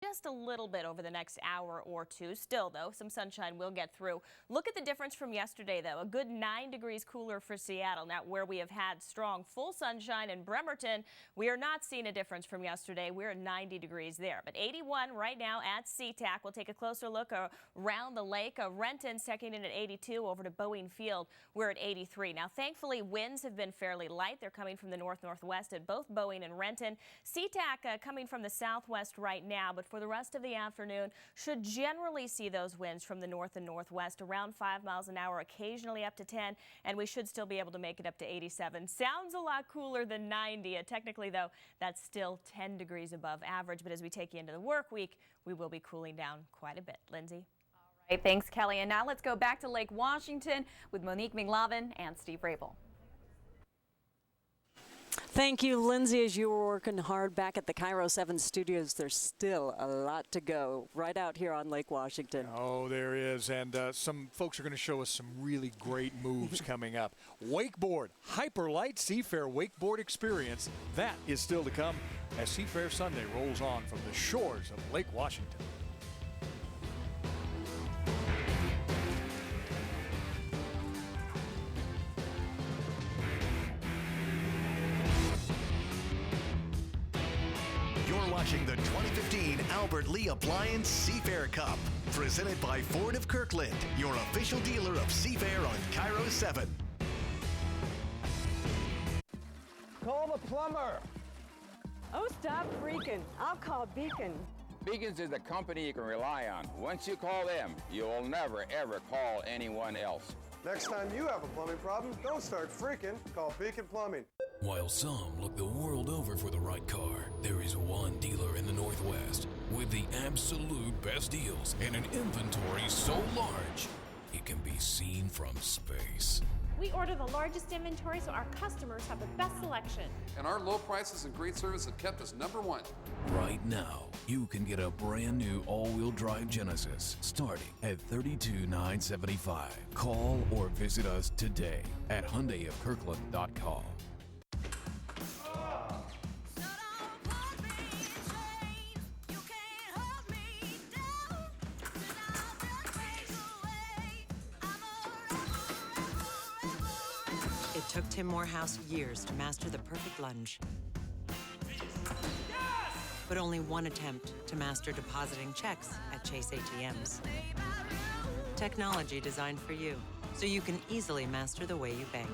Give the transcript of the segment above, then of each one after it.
Just a little bit over the next hour or two. Still, though, some sunshine will get through. Look at the difference from yesterday, though. A good 9 degrees cooler for Seattle. Now, where we have had strong, full sunshine in Bremerton, we are not seeing a difference from yesterday. We're at 90 degrees there. But 81 right now at SeaTac. We'll take a closer look around the lake. Renton's checking in at 82 over to Boeing Field. We're at 83. Now, thankfully, winds have been fairly light. They're coming from the north-northwest at both Boeing and Renton. SeaTac coming from the southwest right now, but for the rest of the afternoon, should generally see those winds from the north and northwest around 5 miles an hour, occasionally up to 10, and we should still be able to make it up to 87. Sounds a lot cooler than 90. Technically, though, that's still 10 degrees above average, but as we take you into the work week, we will be cooling down quite a bit. Lindsay? All right, thanks, Kelly. And now let's go back to Lake Washington with Monique McLovin and Steve Rabel. Thank you, Lindsay. As you were working hard back at the KIRO 7 studios, there's still a lot to go right out here on Lake Washington. Oh, there is. And some folks are going to show us some really great moves coming up. Wakeboard, HYPERLITE Seafair Wakeboard Experience. That is still to come as Seafair Sunday rolls on from the shores of Lake Washington. Watching the 2015 Albert Lee Appliance Seafair Cup, presented by Ford of Kirkland, your official dealer of Seafair on KIRO 7. Call the plumber. Oh, stop freaking. I'll call Beacon. Beacons is the company you can rely on. Once you call them, you'll never, ever call anyone else. Next time you have a plumbing problem, don't start freaking. Call Beacon Plumbing. While some look the world over for the right car, there is one dealer in the Northwest with the absolute best deals and an inventory so large it can be seen from space. We order the largest inventory so our customers have the best selection. And our low prices and great service have kept us #1. Right now, you can get a brand new all-wheel drive Genesis starting at $32,975. Call or visit us today at HyundaiofKirkland.com. It took Tim Morehouse years to master the perfect lunge. But only one attempt to master depositing checks at Chase ATMs. Technology designed for you, so you can easily master the way you bank.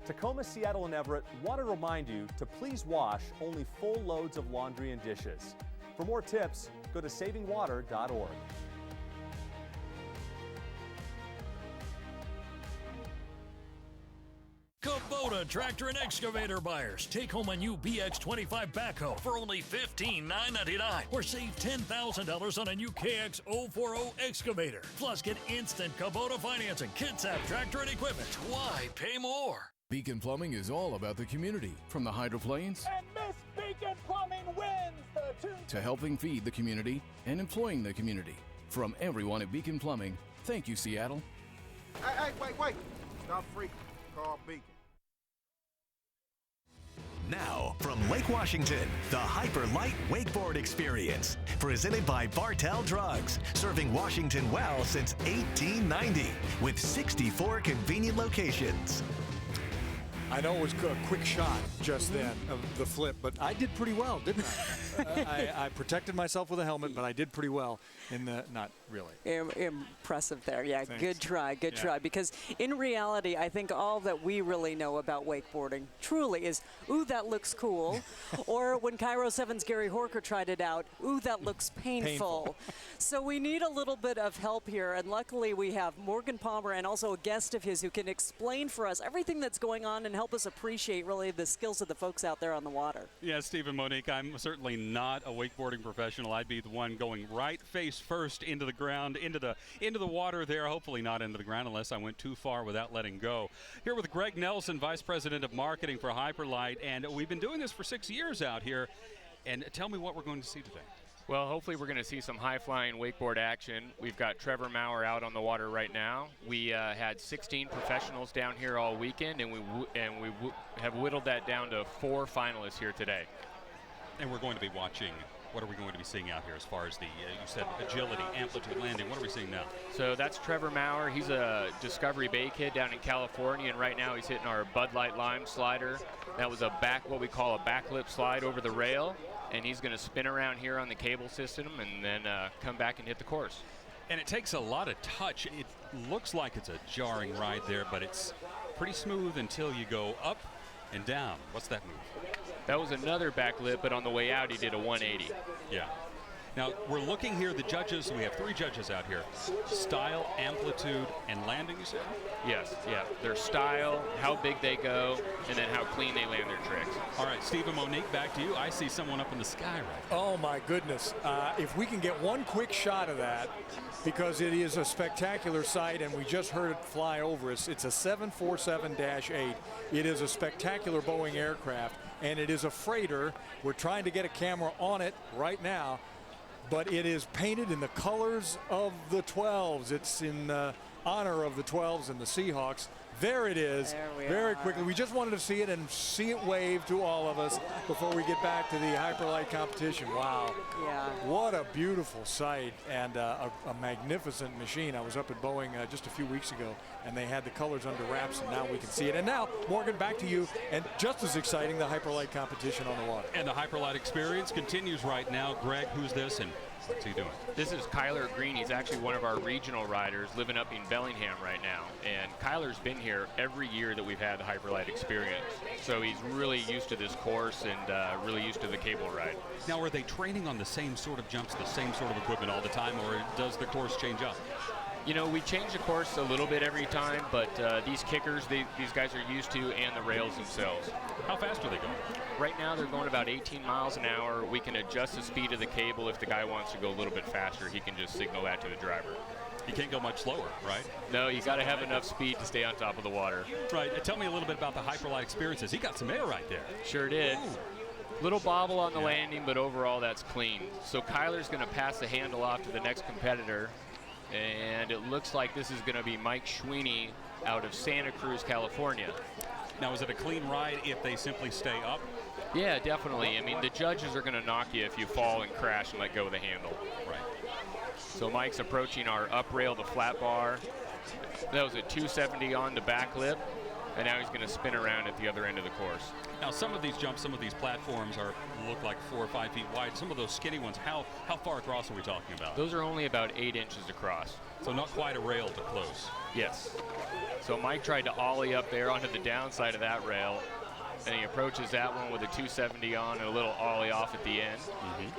Tacoma, Seattle, and Everett want to remind you to please wash only full loads of laundry and dishes. For more tips, go to savingwater.org. Kubota tractor and excavator buyers. Take home a new BX25 backhoe for only $15,999 or save $10,000 on a new KX040 excavator. Plus, get instant Kubota financing, Kitsap tractor and equipment. Why pay more? Beacon Plumbing is all about the community, from the hydroplanes and Miss Beacon Plumbing wins the to helping feed the community and employing the community. From everyone at Beacon Plumbing, thank you, Seattle. Hey, wait. Stop freaking. Call Beacon. Now, from Lake Washington, the HYPERLITE Wakeboard Experience, presented by Bartell Drugs, serving Washington well since 1890, with 64 convenient locations. I know it was a quick shot just then of the flip, but I did pretty well, didn't I? I protected myself with a helmet, but I did pretty well in the, not really. Impressive there. Yeah, Thanks. Good try. Because in reality, I think all that we really know about wakeboarding truly is, ooh, that looks cool. Or when KIRO 7's Gary Horker tried it out, ooh, that looks painful. So we need a little bit of help here, and luckily we have Morgan Palmer and also a guest of his who can explain for us everything that's going on and help us appreciate really the skills of the folks out there on the water. Yeah, Steve and Monique, I'm certainly not a wakeboarding professional. I'd be the one going right face first into the ground, into the water there, hopefully not into the ground unless I went too far without letting go. Here with Greg Nelson, Vice President of Marketing for HYPERLITE, and we've been doing this for 6 years out here. And tell me what we're going to see today. Well, hopefully we're going to see some high-flying wakeboard action. We've got Trevor Maurer out on the water right now. We had 16 professionals down here all weekend, and we have whittled that down to 4 finalists here today. And we're going to be watching. What are we going to be seeing out here as far as the, you said agility, amplitude, landing? What are we seeing now? So that's Trevor Maurer. He's a Discovery Bay kid down in California, and right now he's hitting our Bud Light Lime slider. That was what we call a backlip slide over the rail, and he's going to spin around here on the cable system and then come back and hit the course. And it takes a lot of touch. It looks like it's a jarring ride there, but it's pretty smooth until you go up and down. What's that move? That was another backlip, but on the way out he did a 180. Yeah. Now we're looking here, the judges, we have 3 judges out here. Style, amplitude, and landing, you said? Yes, yeah. Their style, how big they go, and then how clean they land their tricks. All right, Steve and Monique, back to you. I see someone up in the sky right now. Oh my goodness. If we can get one quick shot of that, because it is a spectacular sight and we just heard it fly over us. It's a 747-8. It is a spectacular Boeing aircraft, and it is a freighter. We're trying to get a camera on it right now, but it is painted in the colors of the 12s. It's in honor of the 12s and the Seahawks. There it is. There we very are. quickly. We just wanted to see it and see it wave to all of us before we get back to the HYPERLITE competition. Wow. Yeah. What a beautiful sight and a magnificent machine. I was up at Boeing just a few weeks ago, and they had the colors under wraps, and now we can see it. And now, Morgan, back to you, and just as exciting, the HYPERLITE competition on the water. And the HYPERLITE experience continues right now. Greg, who's this, and what's he doing? This is Kyler Green. He's actually one of our regional riders living up in Bellingham right now. And Kyler's been here every year that we've had the HYPERLITE experience. So he's really used to this course and really used to the cable ride. Now, are they training on the same sort of jumps, the same sort of equipment all the time, or does the course change up? You know, we change the course a little bit every time, but these kickers, these guys are used to, and the rails themselves. How fast are they going? Right now, they're going about 18 miles an hour. We can adjust the speed of the cable. If the guy wants to go a little bit faster, he can just signal that to the driver. You can't go much slower, right? No, you got to have enough speed to stay on top of the water. Right. Tell me a little bit about the HYPERLITE experiences. He got some air right there. Sure did. Little bobble on the landing, but overall that's clean. So Kyler's going to pass the handle off to the next competitor. And it looks like this is going to be Mike Schweeny out of Santa Cruz, California. Now, is it a clean ride if they simply stay up? Yeah, definitely. I mean, the judges are going to knock you if you fall and crash and let go of the handle. Right. So Mike's approaching our up rail, the flat bar. That was a 270 on the back lip, and now he's going to spin around at the other end of the course. Now, some of these jumps, some of these platforms look like 4 or 5 feet wide. Some of those skinny ones, how far across are we talking about? Those are only about 8 inches across. So not quite a rail to close. Yes. So Mike tried to ollie up there onto the downside of that rail, and he approaches that one with a 270 on and a little ollie off at the end. Mm-hmm.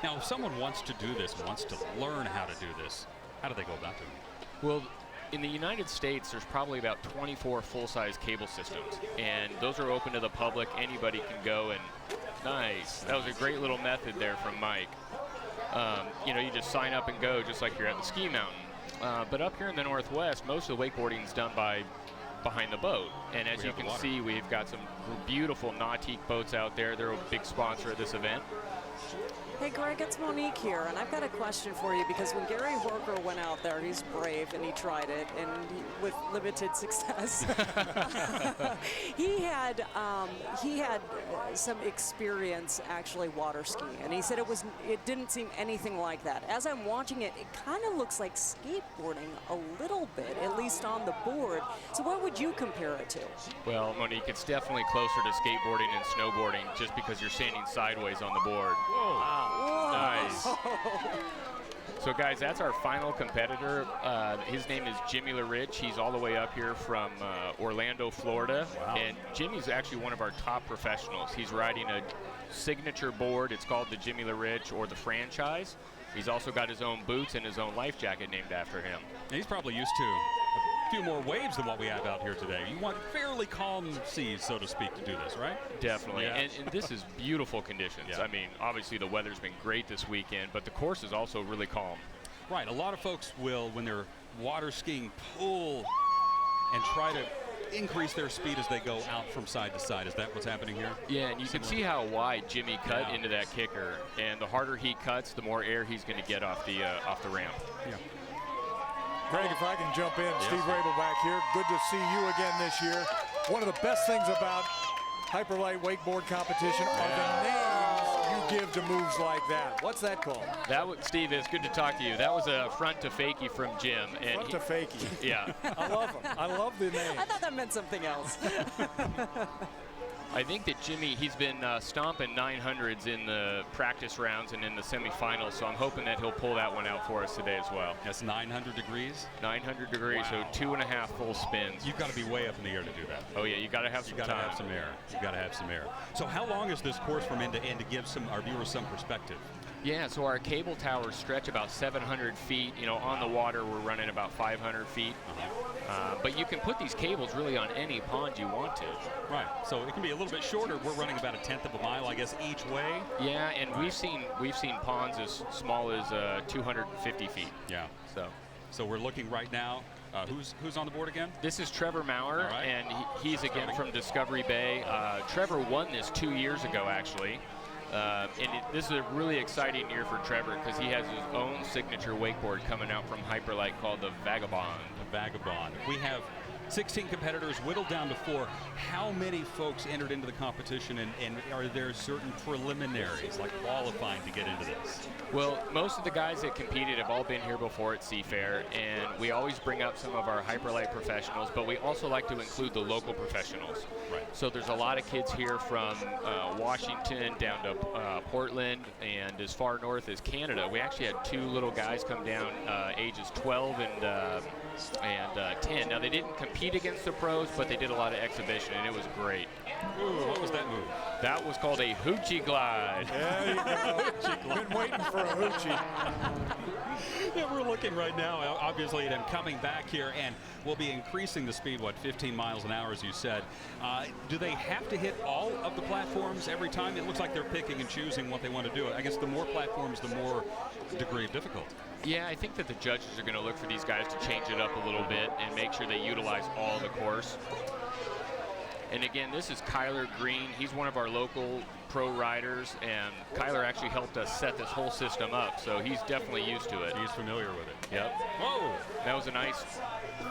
Now, if someone wants to do this, wants to learn how to do this, how do they go about doing it? Well, in the United States, there's probably about 24 full-size cable systems, and those are open to the public. Anybody can go and, nice. That was a great little method there from Mike. You know, you just sign up and go just like you're at the ski mountain. But up here in the Northwest, most of the wakeboarding is done behind the boat. And as you can see, we've got some beautiful Nautique boats out there. They're a big sponsor of this event. Hey, Greg, it's Monique here, and I've got a question for you because when Gary Horker went out there, he's brave, and he tried it, and with limited success. He had some experience actually water skiing, and he said it didn't seem anything like that. As I'm watching it, it kind of looks like skateboarding a little bit, at least on the board. So what would you compare it to? Well, Monique, it's definitely closer to skateboarding and snowboarding just because you're standing sideways on the board. Whoa. Whoa. Nice. So, guys, that's our final competitor. His name is Jimmy LaRiche. He's all the way up here from Orlando, Florida. Wow. And Jimmy's actually one of our top professionals. He's riding a signature board. It's called the Jimmy LaRiche or the franchise. He's also got his own boots and his own life jacket named after him. And he's probably used to a few more waves than what we have out here today. You want fairly calm seas, so to speak, to do this, right? Definitely. Yeah. And this is beautiful conditions. Yeah. I mean, obviously the weather's been great this weekend, but the course is also really calm. Right. A lot of folks will, when they're water skiing, pull and try to increase their speed as they go out from side to side. Is that what's happening here? Yeah, and you can see how wide Jimmy cut into that kicker, and the harder he cuts, the more air he's going to get off the ramp. Yeah. Greg, if I can jump in, yes. Steve Rabel back here. Good to see you again this year. One of the best things about HYPERLITE wakeboard competition are the names give to moves like that? What's that called? That was, Steve, it's good to talk to you. That was a front to fakie from Jim. And Front to fakie. Yeah. I love him. I love the name. I thought that meant something else. I think that Jimmy, he's been stomping 900s in the practice rounds and in the semifinals, so I'm hoping that he'll pull that one out for us today as well. That's 900 degrees? 900 degrees, Wow. so 2.5 full spins. You've got to be way up in the air to do that. Oh yeah, you got to have some You got to time. have some air. You got to have some air. So how long is this course from end to end to give our viewers some perspective? Yeah, so our cable towers stretch about 700 feet. You know, on the water, we're running about 500 feet. But you can put these cables really on any pond you want to. Right, so it can be a little bit shorter. We're running about 1/10 of a mile, I guess, each way. Yeah, and we've seen ponds as small as 250 feet. Yeah. So we're looking right now. Who's on the board again? This is Trevor Maurer, right. and he's again from Discovery Bay. Trevor won this 2 years ago, actually. This is a really exciting year for Trevor because he has his own signature wakeboard coming out from HYPERLITE called the Vagabond. The Vagabond. We have 16 competitors whittled down to 4. How many folks entered into the competition, and are there certain preliminaries, like qualifying to get into this? Well, most of the guys that competed have all been here before at Seafair, and we always bring up some of our HYPERLITE professionals, but we also like to include the local professionals. Right. So there's a lot of kids here from Washington down to Portland and as far north as Canada. We actually had 2 little guys come down, ages 12 and 10. Now, they didn't compete against the pros, but they did a lot of exhibition, and it was great. Ooh, what was that move? That was called a hoochie glide. There you go. Been waiting for a hoochie. Yeah, we're looking right now, obviously, at him coming back here, and we'll be increasing the speed, 15 miles an hour, as you said. Do they have to hit all of the platforms every time? It looks like they're picking and choosing what they want to do. I guess the more platforms, the more degree of difficulty. Yeah, I think that the judges are going to look for these guys to change it up a little bit and make sure they utilize all the course. And again, this is Kyler Green. He's one of our local pro riders, and Kyler actually helped us set this whole system up, so he's definitely used to it. He's familiar with it. Yep. Whoa! That was a nice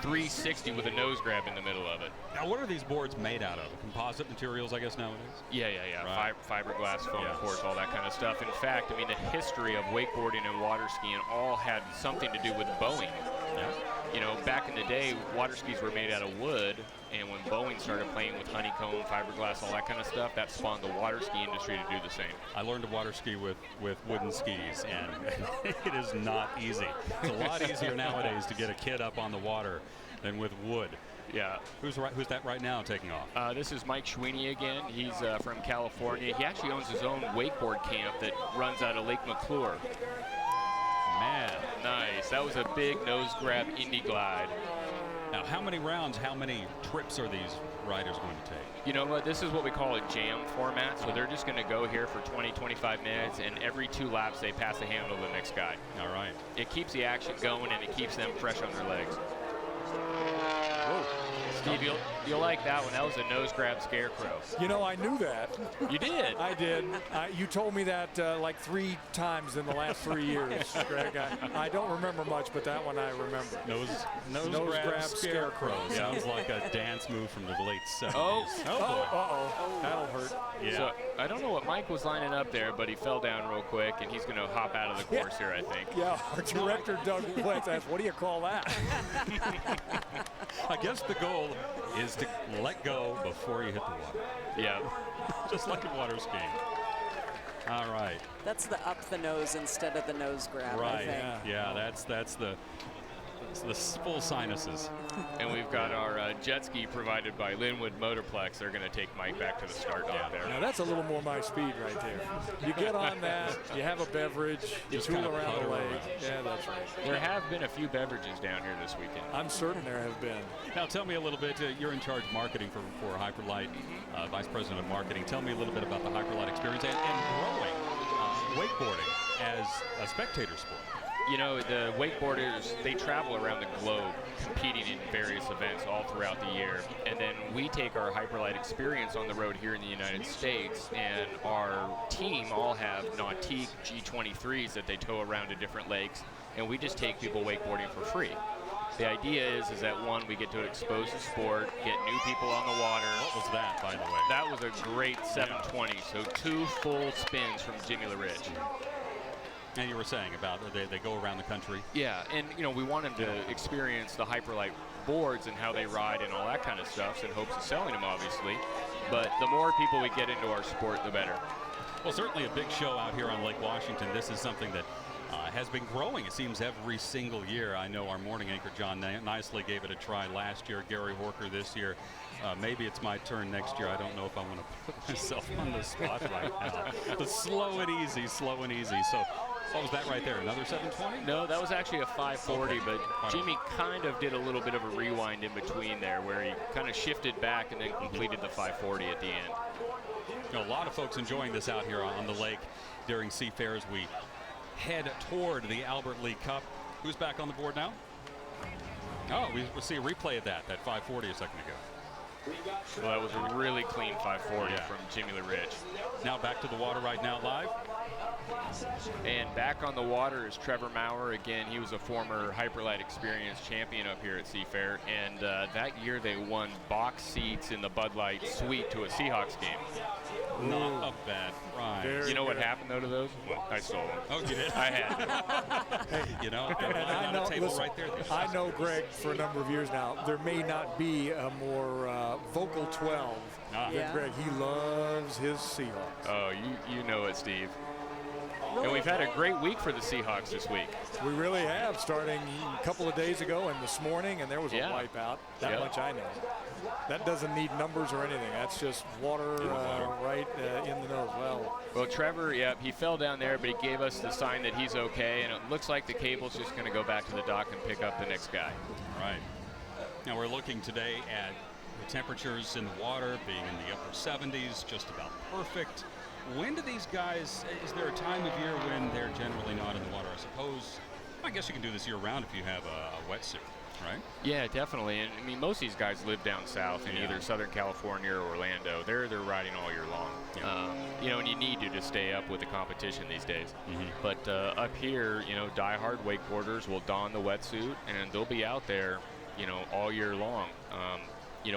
360 with a nose grab in the middle of it. Now, what are these boards made out of? Composite materials, I guess, nowadays? Yeah. Right. Fiberglass, foam, of course, all that kind of stuff. In fact, I mean, the history of wakeboarding and water skiing all had something to do with Boeing. Yeah. You know, back in the day, water skis were made out of wood, and when Boeing started playing with honeycomb, fiberglass, all that kind of stuff, that spawned the water ski industry to do the same. I learned to water ski with wooden skis, and it is not easy. It's a lot easier nowadays to get a kid up on the water than with wood. Yeah. Who's that right now taking off? This is Mike Schweeny again. He's from California. He actually owns his own wakeboard camp that runs out of Lake McClure. Man. Nice. That was a big nose grab indie glide. Now, how many rounds, how many trips are these riders going to take? You know what? This is what we call a jam format. So they're just going to go here for 20, 25 minutes, and every 2 laps they pass the handle to the next guy. All right. It keeps the action going, and it keeps them fresh on their legs. Whoa. Steve, you'll like that one. That was a nose grab scarecrow. You know, I knew that. You did? I did. You told me that like 3 times in the last 3 years, Greg. I don't remember much, but that one I remember. Nose grab scarecrow. Sounds like a dance move from the late 70s. Oh. Uh-oh. That'll hurt. Yeah. So I don't know what Mike was lining up there, but he fell down real quick, and he's going to hop out of the course here, I think. Yeah, our director, Doug Wentz, asked, what do you call that? I guess the goal is to let go before you hit the water. Yeah. Just like in water skiing. All right. That's the up the nose instead of the nose grab, Right. I think. Yeah, that's the full sinuses. And we've got our jet ski provided by Linwood Motorplex. They're going to take Mike back to the start dock there. Now, that's a little more my speed right there. You get on that, you have a beverage, you tool around the lake. Yeah, that's right. There have been a few beverages down here this weekend. I'm certain there have been. Now, tell me a little bit. You're in charge of marketing for HYPERLITE, Vice President of Marketing. Tell me a little bit about the HYPERLITE experience and growing wakeboarding as a spectator sport. You know, the wakeboarders, they travel around the globe competing in various events all throughout the year. And then we take our HYPERLITE experience on the road here in the United States, and our team all have Nautique G23s that they tow around to different lakes, and we just take people wakeboarding for free. The idea is that one, we get to expose the sport, get new people on the water. What was that, by the way? That was a great 720. So 2 full spins from Jimmy LaRiche. And you were saying about they go around the country. Yeah, and we want them to experience the HYPERLITE boards and how they ride and all that kind of stuff in hopes of selling them, obviously. But the more people we get into our sport, the better. Well, certainly a big show out here on Lake Washington. This is something that has been growing, it seems, every single year. I know our morning anchor, John Nicely, gave it a try last year. Gary Horker this year. Maybe it's my turn next year. I don't know if I want to put myself on the spot right now. But slow and easy, slow and easy. So what was that right there? Another 720? No, that was actually a 540, okay. But Jimmy kind of did a little bit of a rewind in between there where he kind of shifted back and then completed the 540 at the end. A lot of folks enjoying this out here on the lake during Seafair as we head toward the Albert Lee Cup. Who's back on the board now? Oh, we'll see a replay of that 540 a second ago. Well, that was a really clean 540 from Jimmy LaRiche. Now back to the water right now live. And back on the water is Trevor Maurer. Again, he was a former HYPERLITE Experience champion up here at Seafair. And that year they won box seats in the Bud Light Suite to a Seahawks game. Not a bad prize. You know what happened, though, to those? Well, I stole them. Oh, you did? I had them. You know, they're lying on the table right there. I know Greg for a number of years now. There may not be a more vocal 12 than Greg. He loves his Seahawks. Oh, you know it, Steve. And we've had a great week for the Seahawks this week. We really have, starting a couple of days ago and this morning, and there was a wipeout. That much I know. That doesn't need numbers or anything. That's just water right in the nose. Well, Trevor, he fell down there, but he gave us the sign that he's okay, and it looks like the cable's just going to go back to the dock and pick up the next guy. Right. Now we're looking today at the temperatures in the water being in the upper 70s, just about perfect. When do these guys, is there a time of year when they're generally not in the water? I suppose, I guess you can do this year-round if you have a wetsuit, right? Yeah, definitely. And I mean, most of these guys live down south in either Southern California or Orlando. They're riding all year long. And you need to stay up with the competition these days. But up here, diehard wakeboarders will don the wetsuit and they'll be out there, all year long.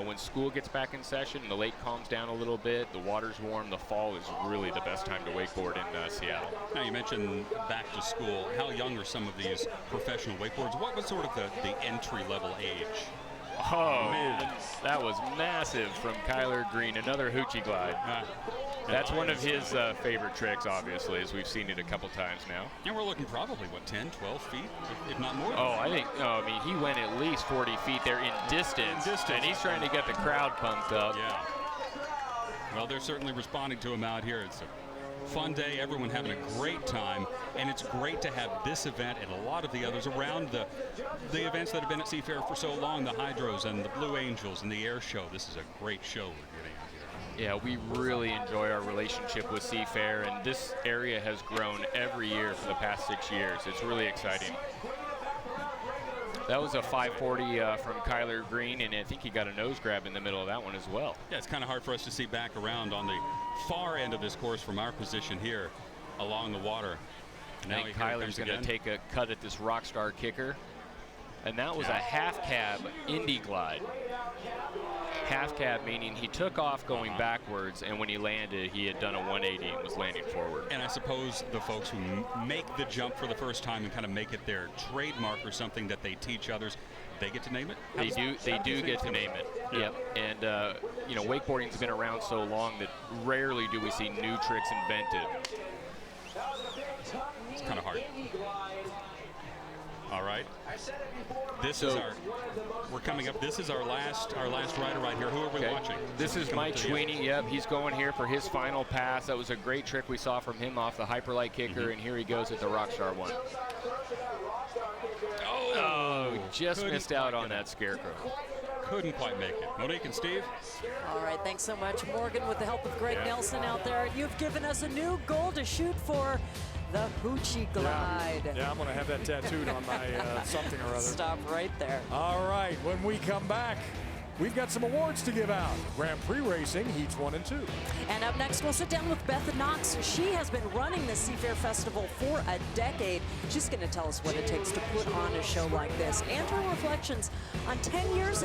When school gets back in session and the lake calms down a little bit, the water's warm, the fall is really the best time to wakeboard in Seattle. Now, you mentioned back to school. How young are some of these professional wakeboarders? What was sort of the entry-level age? Oh, man, that was massive from Kyler Green, another hoochie glide. That's one of his favorite tricks, obviously, as we've seen it a couple times now. And we're looking probably, 10, 12 feet, if not more? He went at least 40 feet there in distance, and he's trying to get the crowd pumped up. Yeah. Well, they're certainly responding to him out here. It's a fun day, everyone having a great time, and it's great to have this event and a lot of the others around the events that have been at Seafair for so long, the Hydros and the Blue Angels and the Air Show. This is a great show we're getting out here. Yeah, we really enjoy our relationship with Seafair, and this area has grown every year for the past 6 years. It's really exciting. That was a 540 from Kyler Green, and I think he got a nose grab in the middle of that one as well. Yeah, it's kind of hard for us to see back around on the far end of this course from our position here along the water. And now Kyler's going to take a cut at this rock star kicker, and that was a half cab Indy glide. Half cab meaning he took off going backwards, and when he landed, he had done a 180 and was landing forward. And I suppose the folks who make the jump for the first time and kind of make it their trademark or something that they teach others, they get to name it? They do get to name it. Yep. And wakeboarding's been around so long that rarely do we see new tricks invented. It's kind of hard. All right. We're coming up. This is our last rider right here. Who are we watching? This is Mike Sweeney. Yep, he's going here for his final pass. That was a great trick we saw from him off the HYPERLITE kicker, and here he goes at the Rockstar one. Oh, just missed out on that scarecrow. Couldn't quite make it. Monique and Steve. All right, thanks so much, Morgan, with the help of Greg Nelson out there. You've given us a new goal to shoot for. The Hoochie Glide. Yeah, I'm going to have that tattooed on my something or other. Stop right there. All right, when we come back, we've got some awards to give out. Grand Prix racing, heats 1 and 2. And up next, we'll sit down with Beth Knox. She has been running the Seafair Festival for a decade. She's going to tell us what it takes to put on a show like this and her reflections on 10 years